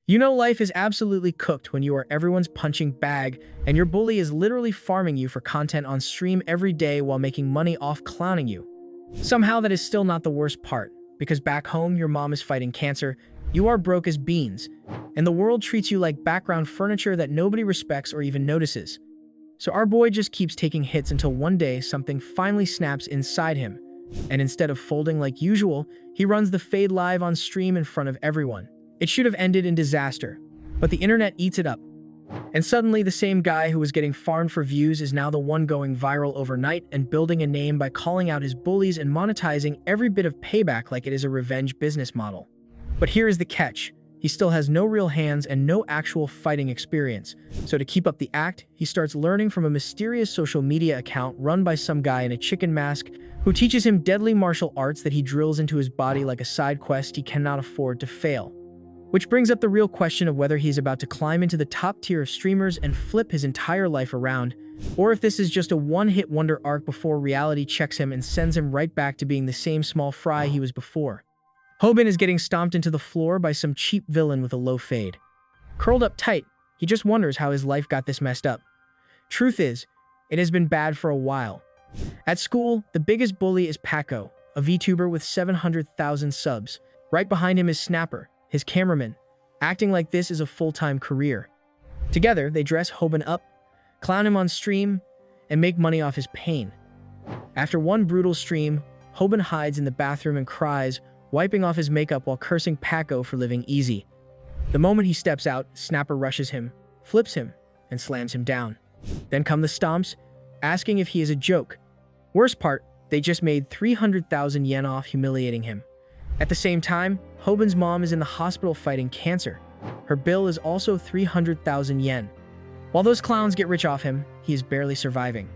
You know life is absolutely cooked when you are everyone's punching bag and your bully is literally farming you for content on stream every day while making money off clowning you. Somehow that is still not the worst part, because back home your mom is fighting cancer, you are broke as beans, and the world treats you like background furniture that nobody respects or even notices. So our boy just keeps taking hits until one day something finally snaps inside him, and instead of folding like usual, he runs the fade live on stream in front of everyone. It should have ended in disaster, but the internet eats it up. And suddenly the same guy who was getting farmed for views is now the one going viral overnight and building a name by calling out his bullies and monetizing every bit of payback like it is a revenge business model. But here is the catch. He still has no real hands and no actual fighting experience. So to keep up the act, he starts learning from a mysterious social media account run by some guy in a chicken mask who teaches him deadly martial arts that he drills into his body like a side quest he cannot afford to fail. Which brings up the real question of whether he's about to climb into the top tier of streamers and flip his entire life around, or if this is just a one-hit wonder arc before reality checks him and sends him right back to being the same small fry he was before. Hobin is getting stomped into the floor by some cheap villain with a low fade. Curled up tight, he just wonders how his life got this messed up. Truth is, it has been bad for a while. At school, the biggest bully is Paco, a VTuber with 700,000 subs. Right behind him is Snapper, his cameraman, acting like this is a full-time career. Together, they dress Hobin up, clown him on stream, and make money off his pain. After one brutal stream, Hobin hides in the bathroom and cries, wiping off his makeup while cursing Paco for living easy. The moment he steps out, Snapper rushes him, flips him, and slams him down. Then come the stomps, asking if he is a joke. Worst part, they just made 300,000 yen off humiliating him. At the same time, Hobin's mom is in the hospital fighting cancer. Her bill is also 300,000 yen. While those clowns get rich off him, he is barely surviving.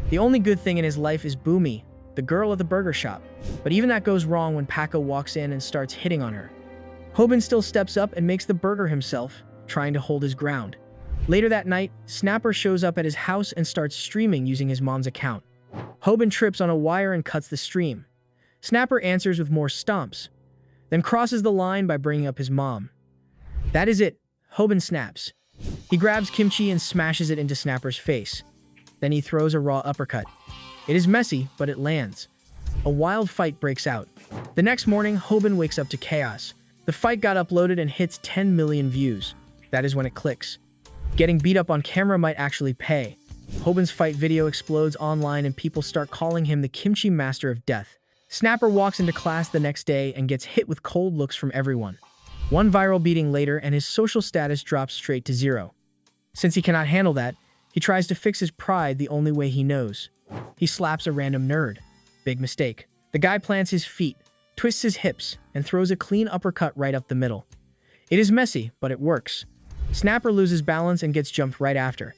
The only good thing in his life is Boomy, the girl at the burger shop. But even that goes wrong when Paco walks in and starts hitting on her. Hobin still steps up and makes the burger himself, trying to hold his ground. Later that night, Snapper shows up at his house and starts streaming using his mom's account. Hobin trips on a wire and cuts the stream. Snapper answers with more stomps, then crosses the line by bringing up his mom. That is it. Hobin snaps. He grabs Kimchi and smashes it into Snapper's face. Then he throws a raw uppercut. It is messy, but it lands. A wild fight breaks out. The next morning, Hobin wakes up to chaos. The fight got uploaded and hits 10 million views. That is when it clicks. Getting beat up on camera might actually pay. Hobin's fight video explodes online and people start calling him the Kimchi Master of Death. Snapper walks into class the next day and gets hit with cold looks from everyone. One viral beating later and his social status drops straight to 0. Since he cannot handle that, he tries to fix his pride the only way he knows. He slaps a random nerd. Big mistake. The guy plants his feet, twists his hips, and throws a clean uppercut right up the middle. It is messy, but it works. Snapper loses balance and gets jumped right after.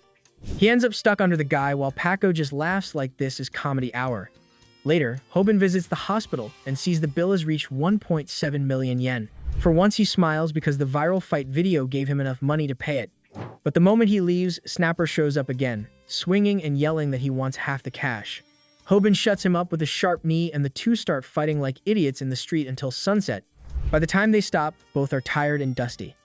He ends up stuck under the guy while Paco just laughs like this is comedy hour. Later, Hobin visits the hospital and sees the bill has reached 1.7 million yen. For once he smiles because the viral fight video gave him enough money to pay it. But the moment he leaves, Snapper shows up again, swinging and yelling that he wants half the cash. Hobin shuts him up with a sharp knee and the two start fighting like idiots in the street until sunset. By the time they stop, both are tired and dusty.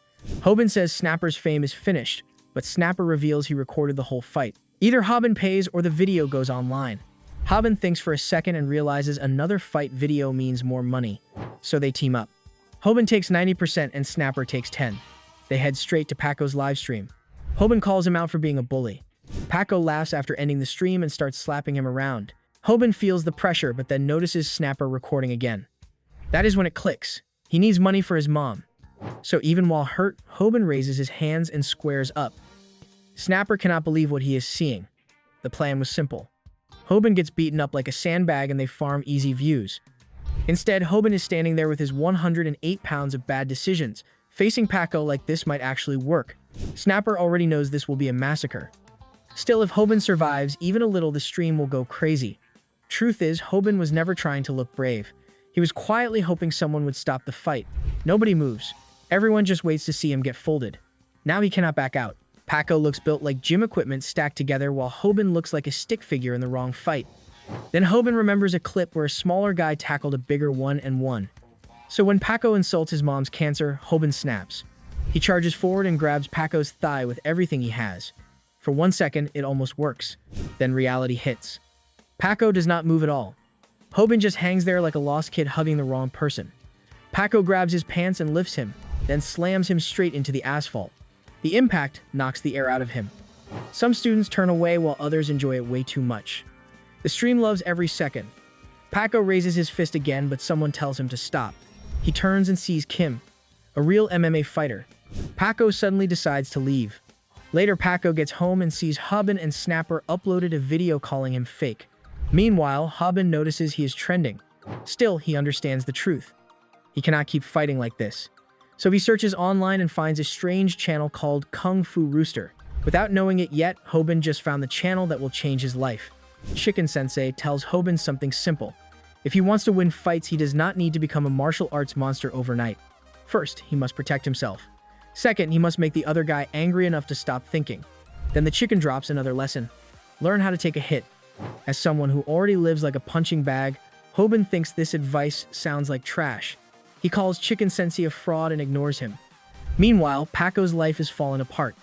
Hobin says Snapper's fame is finished, but Snapper reveals he recorded the whole fight. Either Hobin pays or the video goes online. Hobin thinks for a second and realizes another fight video means more money, so they team up. Hobin takes 90% and Snapper takes 10%. They head straight to Paco's livestream. Hobin calls him out for being a bully. Paco laughs after ending the stream and starts slapping him around. Hobin feels the pressure but then notices Snapper recording again. That is when it clicks. He needs money for his mom. So even while hurt, Hobin raises his hands and squares up. Snapper cannot believe what he is seeing. The plan was simple. Hobin gets beaten up like a sandbag and they farm easy views. Instead, Hobin is standing there with his 108 pounds of bad decisions, facing Paco like this might actually work. Snapper already knows this will be a massacre. Still, if Hobin survives even a little, the stream will go crazy. Truth is, Hobin was never trying to look brave. He was quietly hoping someone would stop the fight. Nobody moves. Everyone just waits to see him get folded. Now he cannot back out. Paco looks built like gym equipment stacked together while Hobin looks like a stick figure in the wrong fight. Then Hobin remembers a clip where a smaller guy tackled a bigger one and won. So when Paco insults his mom's cancer, Hobin snaps. He charges forward and grabs Paco's thigh with everything he has. For 1 second, it almost works. Then reality hits. Paco does not move at all. Hobin just hangs there like a lost kid hugging the wrong person. Paco grabs his pants and lifts him, then slams him straight into the asphalt. The impact knocks the air out of him. Some students turn away while others enjoy it way too much. The stream loves every second. Paco raises his fist again, but someone tells him to stop. He turns and sees Kim, a real MMA fighter. Paco suddenly decides to leave. Later, Paco gets home and sees Hobin and Snapper uploaded a video calling him fake. Meanwhile, Hobin notices he is trending. Still, he understands the truth. He cannot keep fighting like this. So he searches online and finds a strange channel called Kung Fu Rooster. Without knowing it yet, Hobin just found the channel that will change his life. Chicken Sensei tells Hobin something simple. If he wants to win fights, he does not need to become a martial arts monster overnight. First, he must protect himself. Second, he must make the other guy angry enough to stop thinking. Then the chicken drops another lesson. Learn how to take a hit. As someone who already lives like a punching bag, Hobin thinks this advice sounds like trash. He calls Chicken Sensei a fraud and ignores him. Meanwhile, Paco's life is falling apart.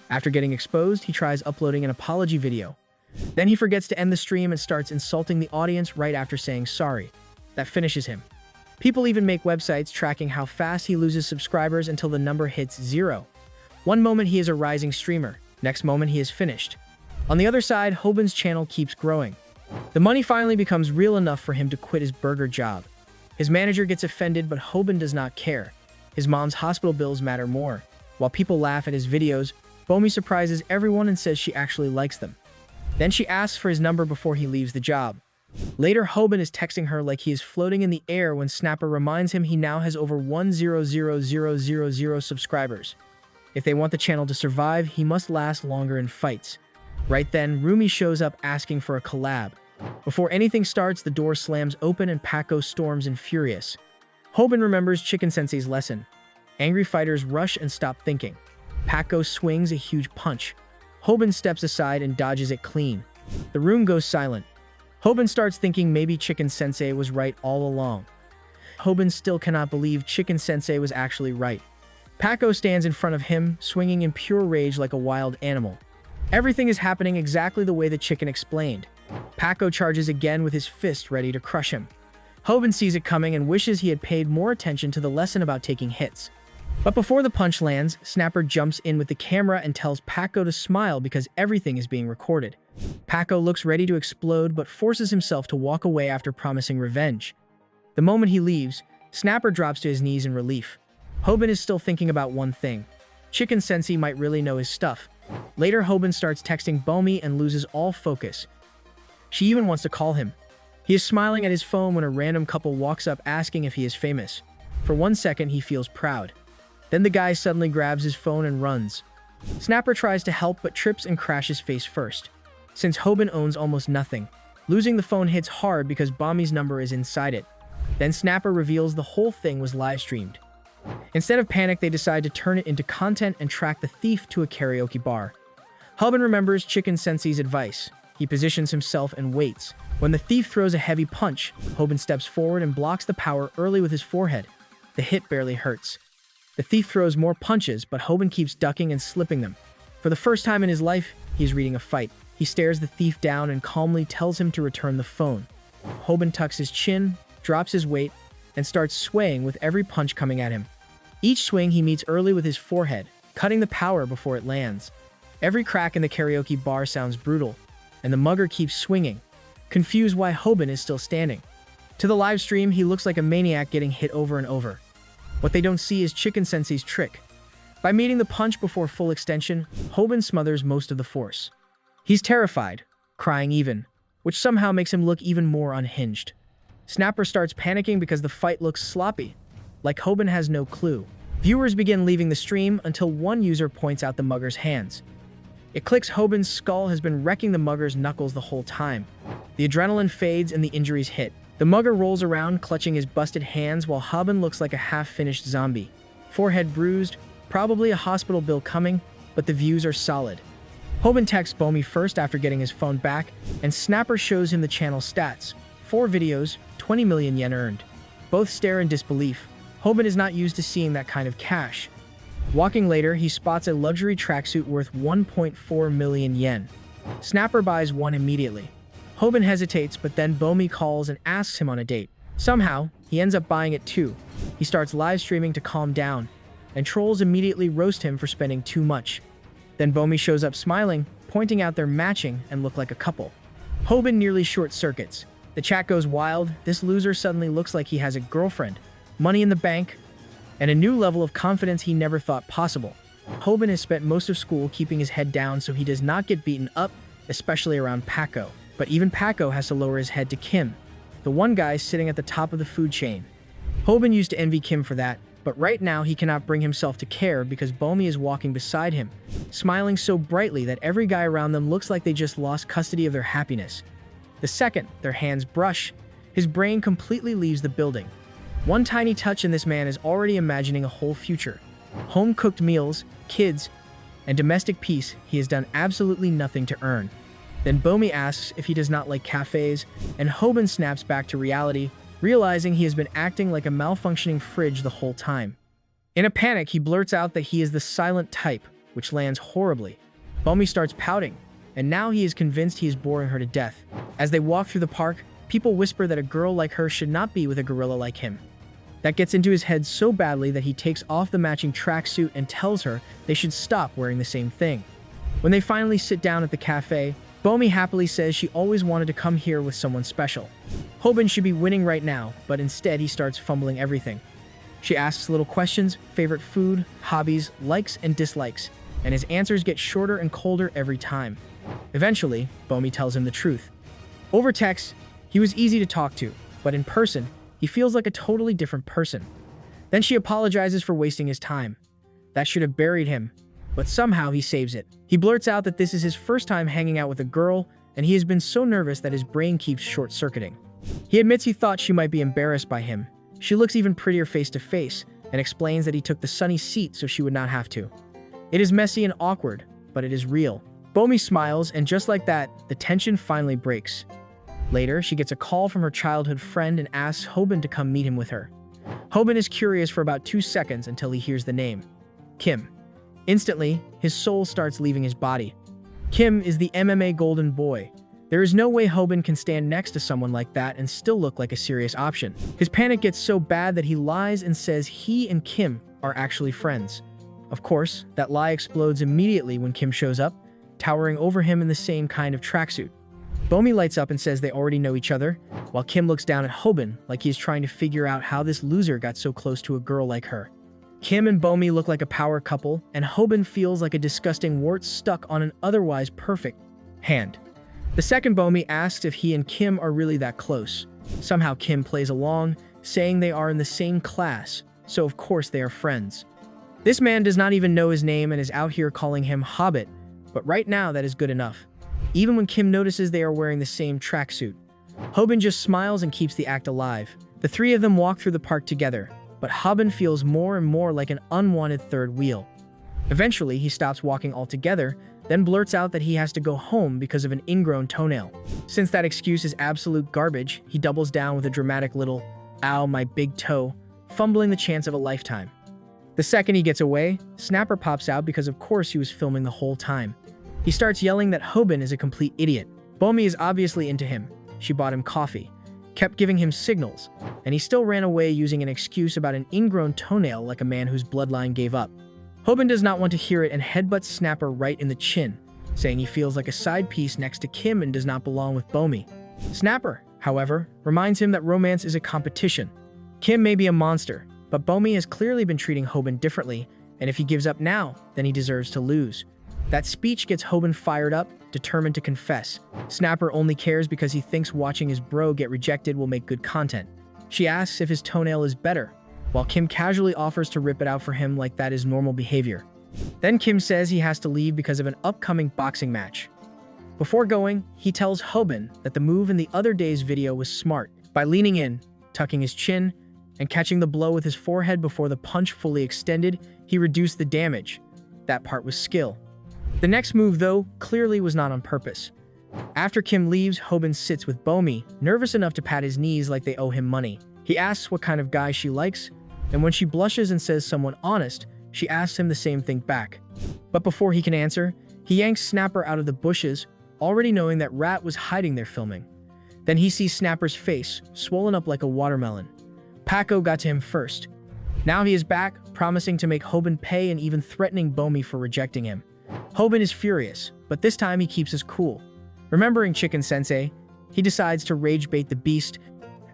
After getting exposed, he tries uploading an apology video. Then he forgets to end the stream and starts insulting the audience right after saying sorry. That finishes him. People even make websites tracking how fast he loses subscribers until the number hits 0. One moment he is a rising streamer, next moment he is finished. On the other side, Hobin's channel keeps growing. The money finally becomes real enough for him to quit his burger job. His manager gets offended, but Hobin does not care. His mom's hospital bills matter more. While people laugh at his videos, Bomi surprises everyone and says she actually likes them. Then she asks for his number before he leaves the job. Later, Hobin is texting her like he is floating in the air when Snapper reminds him he now has over 100,000 subscribers. If they want the channel to survive, he must last longer in fights. Right then, Rumi shows up asking for a collab. Before anything starts, the door slams open and Paco storms in furious. Hobin remembers Chicken Sensei's lesson. Angry fighters rush and stop thinking. Paco swings a huge punch. Hobin steps aside and dodges it clean. The room goes silent. Hobin starts thinking maybe Chicken Sensei was right all along. Hobin still cannot believe Chicken Sensei was actually right. Paco stands in front of him, swinging in pure rage like a wild animal. Everything is happening exactly the way the chicken explained. Paco charges again with his fist ready to crush him. Hobin sees it coming and wishes he had paid more attention to the lesson about taking hits. But before the punch lands, Snapper jumps in with the camera and tells Paco to smile because everything is being recorded. Paco looks ready to explode but forces himself to walk away after promising revenge. The moment he leaves, Snapper drops to his knees in relief. Hobin is still thinking about one thing. Chicken Sensei might really know his stuff. Later, Hobin starts texting Bomi and loses all focus. She even wants to call him. He is smiling at his phone when a random couple walks up asking if he is famous. For 1 second, he feels proud. Then the guy suddenly grabs his phone and runs. Snapper tries to help but trips and crashes face first. Since Hobin owns almost nothing, losing the phone hits hard because Bomi's number is inside it. Then Snapper reveals the whole thing was live-streamed. Instead of panic, they decide to turn it into content and track the thief to a karaoke bar. Hobin remembers Chicken Sensei's advice. He positions himself and waits. When the thief throws a heavy punch, Hobin steps forward and blocks the power early with his forehead. The hit barely hurts. The thief throws more punches, but Hobin keeps ducking and slipping them. For the first time in his life, he is reading a fight. He stares the thief down and calmly tells him to return the phone. Hobin tucks his chin, drops his weight, and starts swaying with every punch coming at him. Each swing he meets early with his forehead, cutting the power before it lands. Every crack in the karaoke bar sounds brutal, and the mugger keeps swinging, confused why Hobin is still standing. To the live stream, he looks like a maniac getting hit over and over. What they don't see is Chicken Sensei's trick. By meeting the punch before full extension, Hobin smothers most of the force. He's terrified, crying even, which somehow makes him look even more unhinged. Snapper starts panicking because the fight looks sloppy, like Hobin has no clue. Viewers begin leaving the stream until one user points out the mugger's hands. It clicks Hobin's skull has been wrecking the mugger's knuckles the whole time. The adrenaline fades and the injuries hit. The mugger rolls around, clutching his busted hands while Hobin looks like a half-finished zombie. Forehead bruised, probably a hospital bill coming, but the views are solid. Hobin texts Bomi first after getting his phone back, and Snapper shows him the channel stats. 4 videos, 20 million yen earned. Both stare in disbelief. Hobin is not used to seeing that kind of cash. Walking later, he spots a luxury tracksuit worth 1.4 million yen. Snapper buys one immediately. Hobin hesitates, but then Bomi calls and asks him on a date. Somehow, he ends up buying it too. He starts live streaming to calm down, and trolls immediately roast him for spending too much. Then Bomi shows up smiling, pointing out they're matching and look like a couple. Hobin nearly short circuits. The chat goes wild. This loser suddenly looks like he has a girlfriend, money in the bank, and a new level of confidence he never thought possible. Hobin has spent most of school keeping his head down so he does not get beaten up, especially around Paco. But even Paco has to lower his head to Kim, the one guy sitting at the top of the food chain. Hobin used to envy Kim for that, but right now he cannot bring himself to care because Bomi is walking beside him, smiling so brightly that every guy around them looks like they just lost custody of their happiness. The second their hands brush, his brain completely leaves the building. One tiny touch and this man is already imagining a whole future. Home-cooked meals, kids, and domestic peace he has done absolutely nothing to earn. Then Bomi asks if he does not like cafes, and Hobin snaps back to reality, realizing he has been acting like a malfunctioning fridge the whole time. In a panic, he blurts out that he is the silent type, which lands horribly. Bomi starts pouting, and now he is convinced he is boring her to death. As they walk through the park, people whisper that a girl like her should not be with a gorilla like him. That gets into his head so badly that he takes off the matching tracksuit and tells her they should stop wearing the same thing. When they finally sit down at the cafe, Bomi happily says she always wanted to come here with someone special. Hobin should be winning right now, but instead he starts fumbling everything. She asks little questions, favorite food, hobbies, likes and dislikes, and his answers get shorter and colder every time. Eventually, Bomi tells him the truth. Over text, he was easy to talk to, but in person, he feels like a totally different person. Then she apologizes for wasting his time. That should have buried him, but somehow he saves it. He blurts out that this is his first time hanging out with a girl, and he has been so nervous that his brain keeps short-circuiting. He admits he thought she might be embarrassed by him. She looks even prettier face to face, and explains that he took the sunny seat so she would not have to. It is messy and awkward, but it is real. Bomi smiles, and just like that, the tension finally breaks. Later, she gets a call from her childhood friend and asks Hobin to come meet him with her. Hobin is curious for about 2 seconds until he hears the name, Kim. Instantly, his soul starts leaving his body. Kim is the MMA golden boy. There is no way Hobin can stand next to someone like that and still look like a serious option. His panic gets so bad that he lies and says he and Kim are actually friends. Of course, that lie explodes immediately when Kim shows up, towering over him in the same kind of tracksuit. Bomi lights up and says they already know each other, while Kim looks down at Hobin like he is trying to figure out how this loser got so close to a girl like her. Kim and Bomi look like a power couple, and Hobin feels like a disgusting wart stuck on an otherwise perfect hand. The second Bomi asks if he and Kim are really that close. Somehow Kim plays along, saying they are in the same class, so of course they are friends. This man does not even know his name and is out here calling him Hobbit, but right now that is good enough. Even when Kim notices they are wearing the same tracksuit, Hobin just smiles and keeps the act alive. The three of them walk through the park together, but Hobin feels more and more like an unwanted third wheel. Eventually, he stops walking altogether, then blurts out that he has to go home because of an ingrown toenail. Since that excuse is absolute garbage, he doubles down with a dramatic little, "Ow, my big toe," fumbling the chance of a lifetime. The second he gets away, Snapper pops out because of course he was filming the whole time. He starts yelling that Hobin is a complete idiot. Bomi is obviously into him. She bought him coffee, kept giving him signals, and he still ran away using an excuse about an ingrown toenail like a man whose bloodline gave up. Hobin does not want to hear it and headbutts Snapper right in the chin, saying he feels like a side piece next to Kim and does not belong with Bomi. Snapper, however, reminds him that romance is a competition. Kim may be a monster, but Bomi has clearly been treating Hobin differently, and if he gives up now, then he deserves to lose. That speech gets Hobin fired up, determined to confess. Snapper only cares because he thinks watching his bro get rejected will make good content. She asks if his toenail is better, while Kim casually offers to rip it out for him like that is normal behavior. Then Kim says he has to leave because of an upcoming boxing match. Before going, he tells Hobin that the move in the other day's video was smart. By leaning in, tucking his chin, and catching the blow with his forehead before the punch fully extended, he reduced the damage. That part was skill. The next move, though, clearly was not on purpose. After Kim leaves, Hobin sits with Bomi, nervous enough to pat his knees like they owe him money. He asks what kind of guy she likes, and when she blushes and says someone honest, she asks him the same thing back. But before he can answer, he yanks Snapper out of the bushes, already knowing that Rat was hiding there filming. Then he sees Snapper's face, swollen up like a watermelon. Paco got to him first. Now he is back, promising to make Hobin pay and even threatening Bomi for rejecting him. Hobin is furious, but this time he keeps his cool. Remembering Chicken Sensei, he decides to rage bait the beast,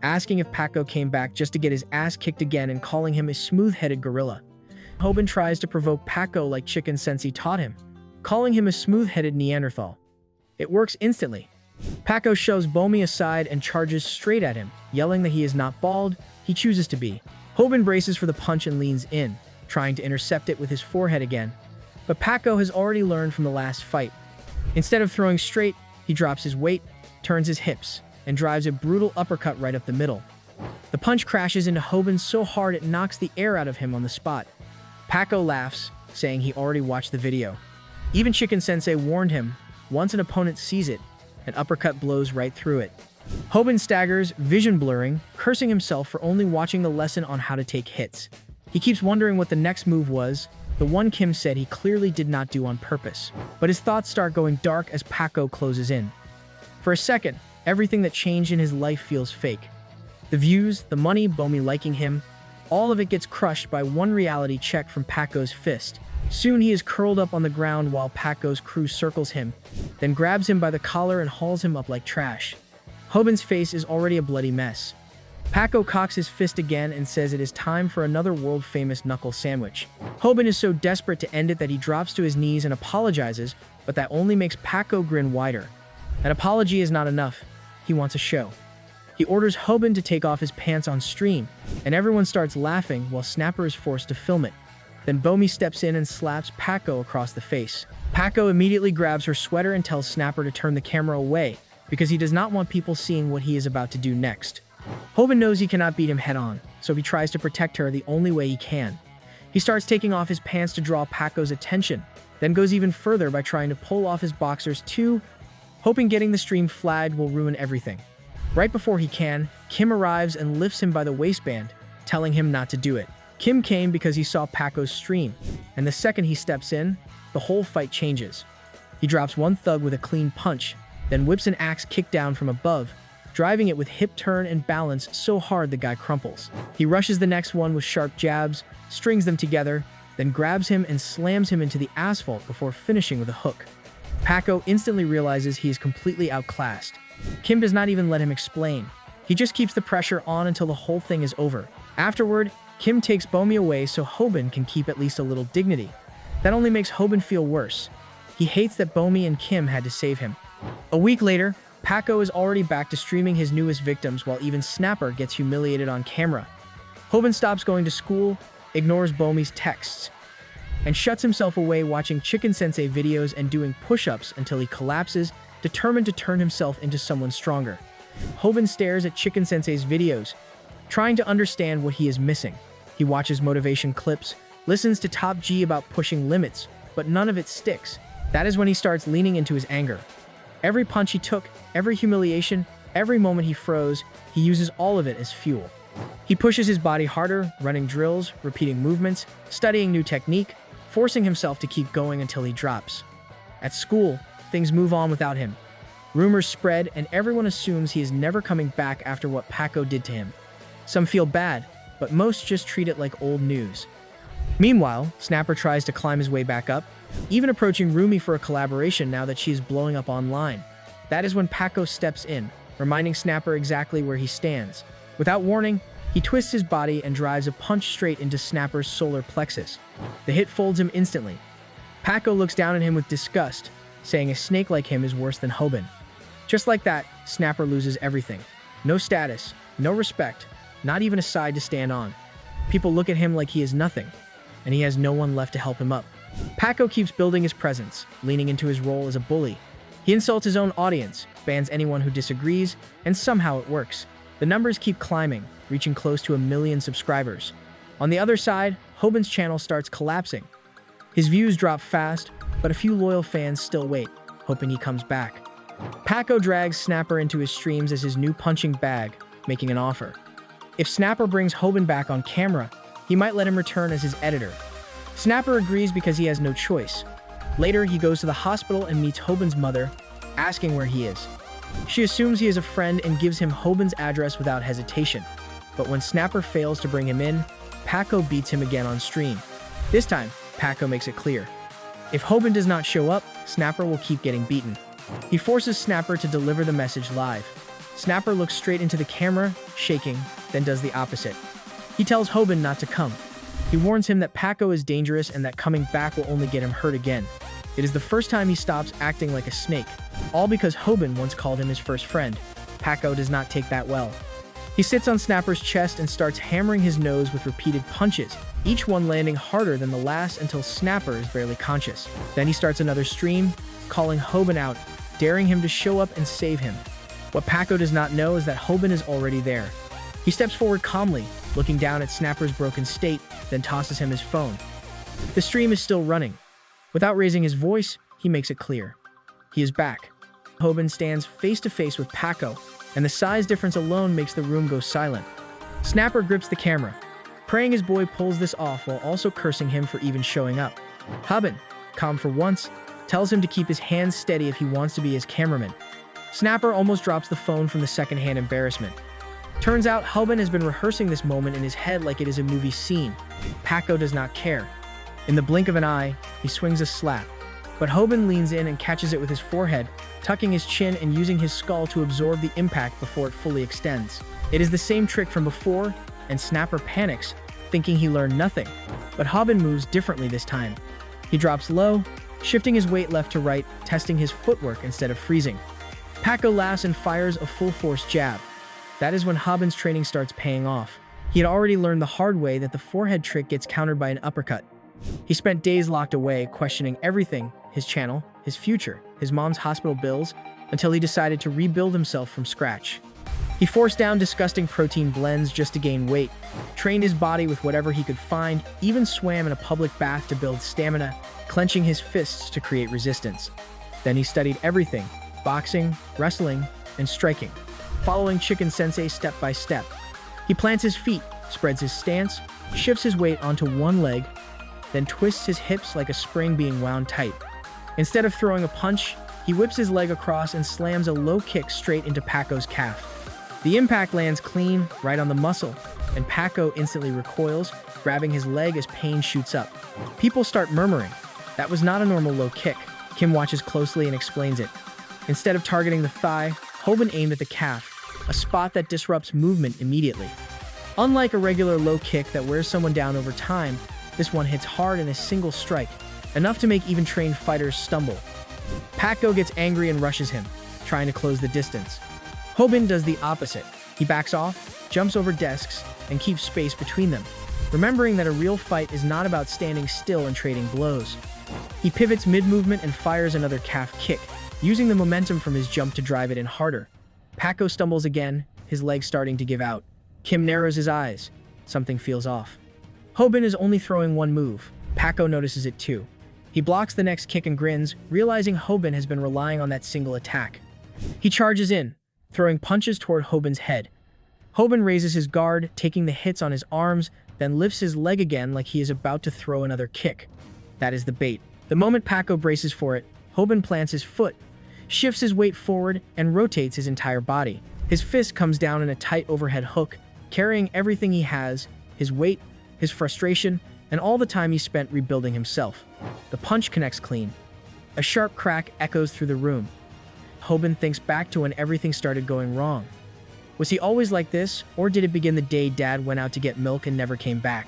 asking if Paco came back just to get his ass kicked again and calling him a smooth-headed gorilla. Hobin tries to provoke Paco like Chicken Sensei taught him, calling him a smooth-headed Neanderthal. It works instantly. Paco shoves Bomi aside and charges straight at him, yelling that he is not bald, he chooses to be. Hobin braces for the punch and leans in, trying to intercept it with his forehead again. But Paco has already learned from the last fight. Instead of throwing straight, he drops his weight, turns his hips, and drives a brutal uppercut right up the middle. The punch crashes into Hobin so hard it knocks the air out of him on the spot. Paco laughs, saying he already watched the video. Even Chicken Sensei warned him, once an opponent sees it, an uppercut blows right through it. Hobin staggers, vision blurring, cursing himself for only watching the lesson on how to take hits. He keeps wondering what the next move was, the one Kim said he clearly did not do on purpose. But his thoughts start going dark as Paco closes in. For a second, everything that changed in his life feels fake. The views, the money, Bomi liking him, all of it gets crushed by one reality check from Paco's fist. Soon he is curled up on the ground while Paco's crew circles him, then grabs him by the collar and hauls him up like trash. Hobin's face is already a bloody mess. Paco cocks his fist again and says it is time for another world-famous knuckle sandwich. Hobin is so desperate to end it that he drops to his knees and apologizes, but that only makes Paco grin wider. An apology is not enough. He wants a show. He orders Hobin to take off his pants on stream, and everyone starts laughing while Snapper is forced to film it. Then Bomi steps in and slaps Paco across the face. Paco immediately grabs her sweater and tells Snapper to turn the camera away, because he does not want people seeing what he is about to do next. Hobin knows he cannot beat him head-on, so he tries to protect her the only way he can. He starts taking off his pants to draw Paco's attention, then goes even further by trying to pull off his boxers too, hoping getting the stream flagged will ruin everything. Right before he can, Kim arrives and lifts him by the waistband, telling him not to do it. Kim came because he saw Paco's stream, and the second he steps in, the whole fight changes. He drops one thug with a clean punch, then whips an axe kick down from above, driving it with hip turn and balance so hard the guy crumples. He rushes the next one with sharp jabs, strings them together, then grabs him and slams him into the asphalt before finishing with a hook. Paco instantly realizes he is completely outclassed. Kim does not even let him explain. He just keeps the pressure on until the whole thing is over. Afterward, Kim takes Bomi away so Hobin can keep at least a little dignity. That only makes Hobin feel worse. He hates that Bomi and Kim had to save him. A week later, Paco is already back to streaming his newest victims while even Snapper gets humiliated on camera. Hobin stops going to school, ignores Bomi's texts, and shuts himself away watching Chicken Sensei videos and doing push-ups until he collapses, determined to turn himself into someone stronger. Hobin stares at Chicken Sensei's videos, trying to understand what he is missing. He watches motivation clips, listens to Top G about pushing limits, but none of it sticks. That is when he starts leaning into his anger. Every punch he took, every humiliation, every moment he froze, he uses all of it as fuel. He pushes his body harder, running drills, repeating movements, studying new technique, forcing himself to keep going until he drops. At school, things move on without him. Rumors spread, and everyone assumes he is never coming back after what Paco did to him. Some feel bad, but most just treat it like old news. Meanwhile, Snapper tries to climb his way back up, even approaching Rumi for a collaboration now that she is blowing up online. That is when Paco steps in, reminding Snapper exactly where he stands. Without warning, he twists his body and drives a punch straight into Snapper's solar plexus. The hit folds him instantly. Paco looks down at him with disgust, saying a snake like him is worse than Hobin. Just like that, Snapper loses everything. No status, no respect, not even a side to stand on. People look at him like he is nothing, and he has no one left to help him up. Paco keeps building his presence, leaning into his role as a bully. He insults his own audience, bans anyone who disagrees, and somehow it works. The numbers keep climbing, reaching close to 1 million subscribers. On the other side, Hobin's channel starts collapsing. His views drop fast, but a few loyal fans still wait, hoping he comes back. Paco drags Snapper into his streams as his new punching bag, making an offer. If Snapper brings Hobin back on camera, he might let him return as his editor. Snapper agrees because he has no choice. Later, he goes to the hospital and meets Hobin's mother, asking where he is. She assumes he is a friend and gives him Hobin's address without hesitation. But when Snapper fails to bring him in, Paco beats him again on stream. This time, Paco makes it clear. If Hobin does not show up, Snapper will keep getting beaten. He forces Snapper to deliver the message live. Snapper looks straight into the camera, shaking, then does the opposite. He tells Hobin not to come. He warns him that Paco is dangerous and that coming back will only get him hurt again. It is the first time he stops acting like a snake, all because Hobin once called him his first friend. Paco does not take that well. He sits on Snapper's chest and starts hammering his nose with repeated punches, each one landing harder than the last until Snapper is barely conscious. Then he starts another stream, calling Hobin out, daring him to show up and save him. What Paco does not know is that Hobin is already there. He steps forward calmly, looking down at Snapper's broken state, then tosses him his phone. The stream is still running. Without raising his voice, he makes it clear. He is back. Hobin stands face to face with Paco, and the size difference alone makes the room go silent. Snapper grips the camera, praying his boy pulls this off while also cursing him for even showing up. Hobin, calm for once, tells him to keep his hands steady if he wants to be his cameraman. Snapper almost drops the phone from the secondhand embarrassment. Turns out Hobin has been rehearsing this moment in his head like it is a movie scene. Paco does not care. In the blink of an eye, he swings a slap. But Hobin leans in and catches it with his forehead, tucking his chin and using his skull to absorb the impact before it fully extends. It is the same trick from before, and Snapper panics, thinking he learned nothing. But Hobin moves differently this time. He drops low, shifting his weight left to right, testing his footwork instead of freezing. Paco laughs and fires a full-force jab. That is when Hobin's training starts paying off. He had already learned the hard way that the forehead trick gets countered by an uppercut. He spent days locked away, questioning everything, his channel, his future, his mom's hospital bills, until he decided to rebuild himself from scratch. He forced down disgusting protein blends just to gain weight, trained his body with whatever he could find, even swam in a public bath to build stamina, clenching his fists to create resistance. Then he studied everything, boxing, wrestling, and striking, following Chicken Sensei step by step. He plants his feet, spreads his stance, shifts his weight onto one leg, then twists his hips like a spring being wound tight. Instead of throwing a punch, he whips his leg across and slams a low kick straight into Paco's calf. The impact lands clean, right on the muscle, and Paco instantly recoils, grabbing his leg as pain shoots up. People start murmuring. That was not a normal low kick. Kim watches closely and explains it. Instead of targeting the thigh, Hobin aimed at the calf, a spot that disrupts movement immediately. Unlike a regular low kick that wears someone down over time, this one hits hard in a single strike, enough to make even trained fighters stumble. Paco gets angry and rushes him, trying to close the distance. Hobin does the opposite. He backs off, jumps over desks, and keeps space between them, remembering that a real fight is not about standing still and trading blows. He pivots mid-movement and fires another calf kick, using the momentum from his jump to drive it in harder. Paco stumbles again, his leg starting to give out. Kim narrows his eyes. Something feels off. Hobin is only throwing one move. Paco notices it too. He blocks the next kick and grins, realizing Hobin has been relying on that single attack. He charges in, throwing punches toward Hobin's head. Hobin raises his guard, taking the hits on his arms, then lifts his leg again like he is about to throw another kick. That is the bait. The moment Paco braces for it, Hobin plants his foot, shifts his weight forward, and rotates his entire body. His fist comes down in a tight overhead hook, carrying everything he has, his weight, his frustration, and all the time he spent rebuilding himself. The punch connects clean. A sharp crack echoes through the room. Hobin thinks back to when everything started going wrong. Was he always like this, or did it begin the day Dad went out to get milk and never came back?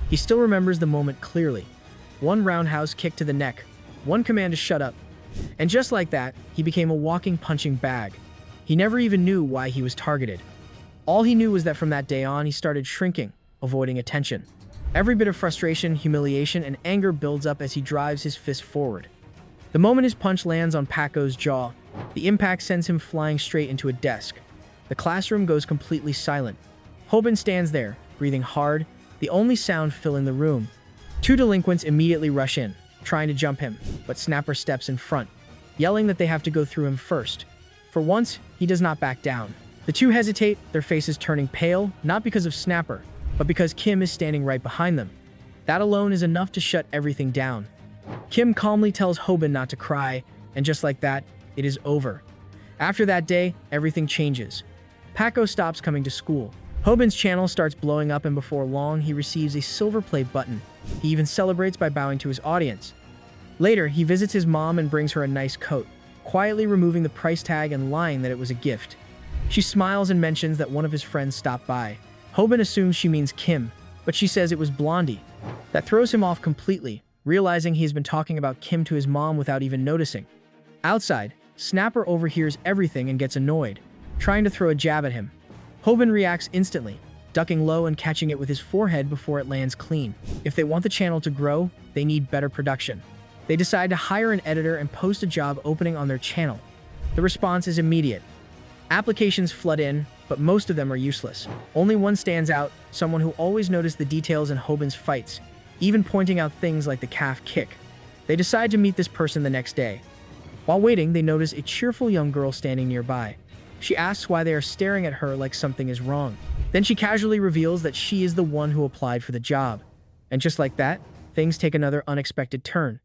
He still remembers the moment clearly. One roundhouse kick to the neck, one command to shut up. And just like that, he became a walking punching bag. He never even knew why he was targeted. All he knew was that from that day on, he started shrinking, avoiding attention. Every bit of frustration, humiliation, and anger builds up as he drives his fist forward. The moment his punch lands on Paco's jaw, the impact sends him flying straight into a desk. The classroom goes completely silent. Hobin stands there, breathing hard, the only sound filling the room. Two delinquents immediately rush in, trying to jump him, but Snapper steps in front, yelling that they have to go through him first. For once, he does not back down. The two hesitate, their faces turning pale, not because of Snapper, but because Kim is standing right behind them. That alone is enough to shut everything down. Kim calmly tells Hobin not to cry, and just like that, it is over. After that day, everything changes. Paco stops coming to school. Hobin's channel starts blowing up, and before long, he receives a silver play button. He even celebrates by bowing to his audience. Later, he visits his mom and brings her a nice coat, quietly removing the price tag and lying that it was a gift. She smiles and mentions that one of his friends stopped by. Hobin assumes she means Kim, but she says it was Blondie. That throws him off completely, realizing he has been talking about Kim to his mom without even noticing. Outside, Snapper overhears everything and gets annoyed, trying to throw a jab at him. Hobin reacts instantly, ducking low and catching it with his forehead before it lands clean. If they want the channel to grow, they need better production. They decide to hire an editor and post a job opening on their channel. The response is immediate. Applications flood in, but most of them are useless. Only one stands out, someone who always noticed the details in Hobin's fights, even pointing out things like the calf kick. They decide to meet this person the next day. While waiting, they notice a cheerful young girl standing nearby. She asks why they are staring at her like something is wrong. Then she casually reveals that she is the one who applied for the job. And just like that, things take another unexpected turn.